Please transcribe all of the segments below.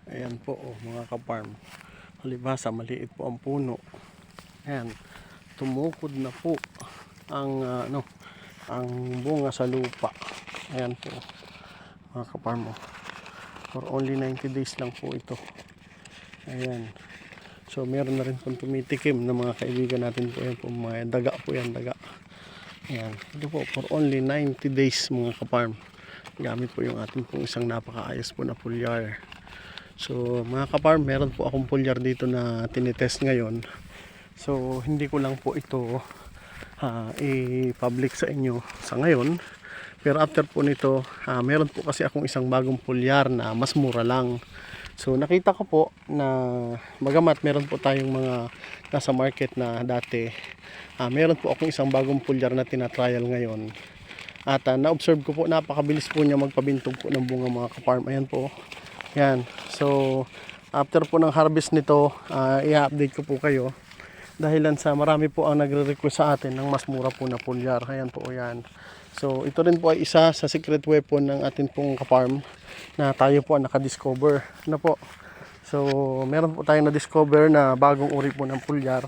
Ayan po, mga ka-farm. Halibasa, maliit po ang puno. Ayan, tumukod na po ang ang bunga sa lupa. Ayan po, mga ka-farm. For only 90 days lang po ito. Ayan. So meron na rin pong tumitikim na mga kaibigan natin po. Ayan po, mga daga po yan, daga. Ayan, ito po for only 90 days, mga ka-farm. Gamit po yung ating pong isang napakaayos po na foliar. So mga ka-farm, meron po akong foliar dito na tinitest ngayon. So hindi ko lang po ito i-public sa inyo sa ngayon. Pero after po nito, meron po kasi akong isang bagong foliar na mas mura lang. So nakita ko po na bagamat meron po tayong mga nasa market na dati, meron po akong isang bagong foliar na tinatrial ngayon. At na-observe ko po, napakabilis po niya magpabintog po ng bunga, mga ka-farm. Ayan po. Yan. So after po ng harvest nito, i-update ko po kayo. Dahilan sa marami po ang nagre-request sa atin ng mas mura po na foliar. Ayan po, yan. So ito rin po ay isa sa secret weapon ng atin pong ka-farm na tayo po ang nakadiscover. Ano po? So meron po tayong na-discover na bagong uri po ng foliar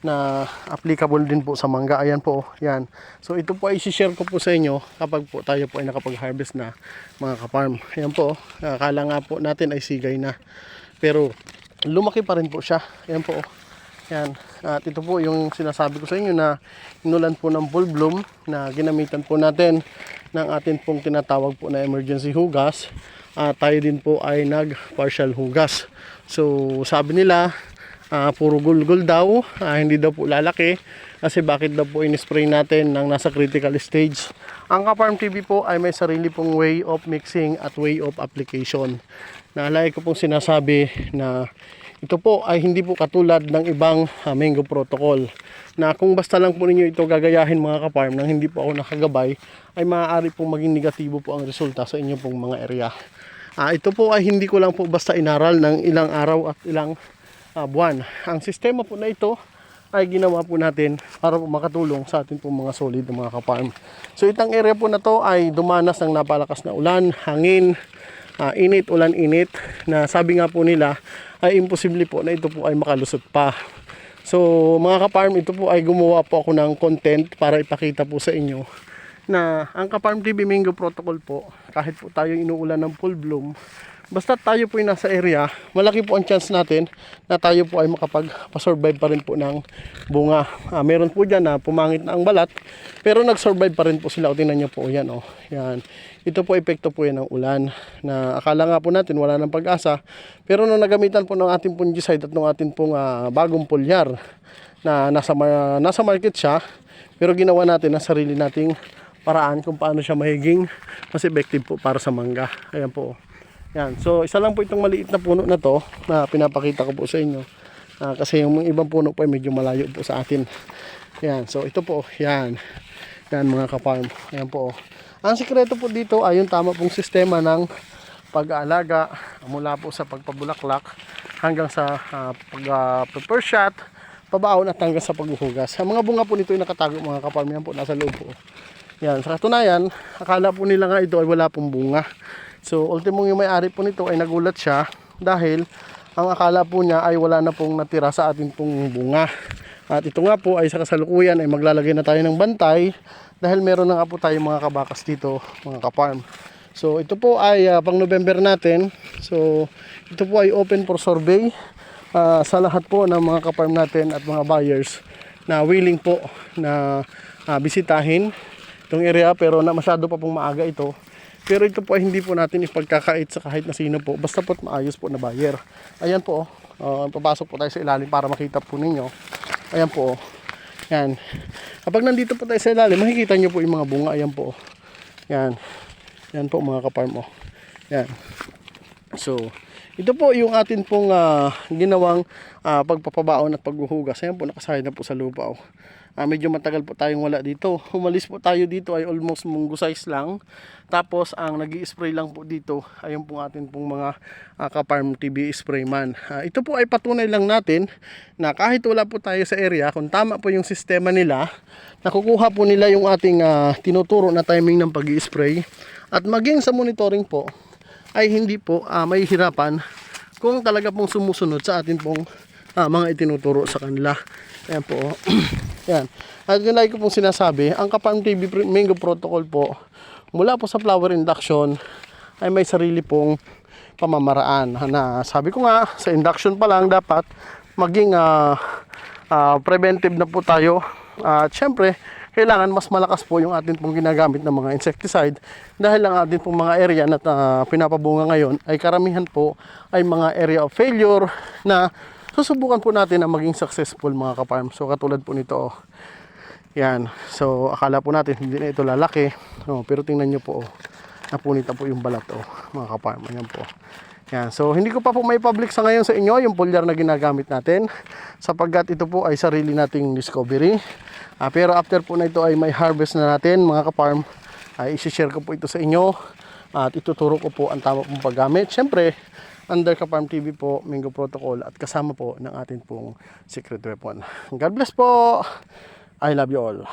na applicable din po sa mangga. Ayan po, yan. So ito po ay i-share ko po sa inyo kapag po tayo po ay nakapag-harvest na, mga ka-farm. Ayan po, akala nga po natin ay sigay na, pero lumaki pa rin po siya. Ayan po, yan. At ito po yung sinasabi ko sa inyo na inulan po ng full bloom na ginamitan po natin ng atin pong tinatawag po na emergency hugas. Tayo din po ay nag-partial hugas. So sabi nila, puro gulgul daw, hindi daw po lalaki kasi bakit daw po in-spray natin nang nasa critical stage. Ang Ka-Farm TV po ay may sarili pong way of mixing at way of application. Naalala ko pong sinasabi na ito po ay hindi po katulad ng ibang mango protocol na kung basta lang po ninyo ito gagayahin, mga ka-farm, nang hindi po ako nakagabay, ay maaari pong maging negatibo po ang resulta sa inyo pong mga area. Ito po ay hindi ko lang po basta inaral ng ilang araw at ilang buwan. Ang sistema po na ito ay ginawa po natin para po makatulong sa ating po mga solid na mga ka-farm. So itang area po na to ay dumanas ng napalakas na ulan, hangin, init, ulan, init, na sabi nga po nila ay imposible po na ito po ay makalusot pa. So mga ka-farm, ito po ay gumawa po ako ng content para ipakita po sa inyo na ang Ka-Farm TV Mango Protocol po, kahit po tayo inuulan ng full bloom, basta tayo po ay nasa area, malaki po ang chance natin na tayo po ay makapag-survive pa rin po ng bunga. Meron po dyan na pumangit na ang balat, pero nag-survive pa rin po sila. O tingnan nyo po, yan o. Yan. Ito po epekto po yan ng ulan, na akala nga po natin wala ng pag-asa, pero nung nagamitan po ng ating fungicide at ng ating pong bagong foliar na nasa market siya, pero ginawa natin na sarili nating paraan kung paano siya mahiging mas effective po para sa mangga. Ayan po. Yan. So isa lang po itong maliit na puno na to na pinapakita ko po sa inyo. Kasi yung ibang puno po ay medyo malayo po sa atin. Yan. So ito po. Yan. Yan, mga ka-farm. Ayan po. Ang sikreto po dito ay yung tama pong sistema ng pag-aalaga mula po sa pagpabulaklak hanggang sa pag-prepare shot, pabaon at hanggang sa paghuhugas. Ang mga bunga po nito ay nakatago, mga ka-farm. Yan po, nasa loob po. Yan, sa katunayan, akala po nila nga ito ay wala pong bunga. So, ultimong yung may-ari po nito ay nagulat siya dahil ang akala po niya ay wala na pong natira sa ating pong bunga. At ito nga po ay sa kasalukuyan ay maglalagay na tayo ng bantay dahil meron na nga po tayong mga kabakas dito, mga ka-farm. So, ito po ay pang November natin. So, ito po ay open for survey sa lahat po ng mga ka-farm natin at mga buyers na willing po na bisitahin itong area, pero na masyado pa pong maaga ito. Pero ito po ay hindi po natin ipagkakait sa kahit na sino po, basta po maayos po na buyer. Ayan po, papasok po tayo sa ilalim para makita po ninyo. Ayan po, yan. Kapag nandito po tayo sa ilalim, makikita nyo po yung mga bunga. Ayan po, yan. Yan po, mga ka-farm. Yan. So ito po yung atin pong ginawang pagpapabaon at paghuhugas. Ayan po, nakasahid na po sa lupa. Medyo matagal po tayong wala dito. Umalis po tayo dito ay almost munggo size lang. Tapos ang nag-i-spray lang po dito ay yung pong atin pong mga Ka-Farm TV sprayman. Ito po ay patunay lang natin na kahit wala po tayo sa area, kung tama po yung sistema nila, nakukuha po nila yung ating tinuturo na timing ng pag-i-spray. At maging sa monitoring po ay hindi po may hirapan kung talaga pong sumusunod sa atin pong mga itinuturo sa kanila. Ayan po. Yan. At yun lagi ko pong sinasabi, ang Ka-Farm TV Mango Protocol po, mula po sa flower induction, ay may sarili pong pamamaraan. Na sabi ko nga, sa induction pa lang dapat maging preventive na po tayo. At syempre, kailangan mas malakas po yung atin pong ginagamit ng mga insecticide dahil ang atin pong mga area na pinapabunga ngayon ay karamihan po ay mga area of failure na susubukan po natin na maging successful mga ka-farm. So katulad po nito, oh. Yan. So akala po natin hindi na ito lalaki, pero tingnan nyo po, napunita po yung balat, mga ka-farm. Ayan po. Yan. So hindi ko pa po may public sa ngayon sa inyo yung foliar na ginagamit natin sapagkat ito po ay sarili nating discovery. Pero after po na ito ay may harvest na natin mga ka-farm, ay isi-share ko po ito sa inyo at ituturo ko po ang tama pong paggamit. Siyempre, under Ka-Farm TV po, Mango Protocol at kasama po ng ating pong secret weapon. God bless po! I love you all.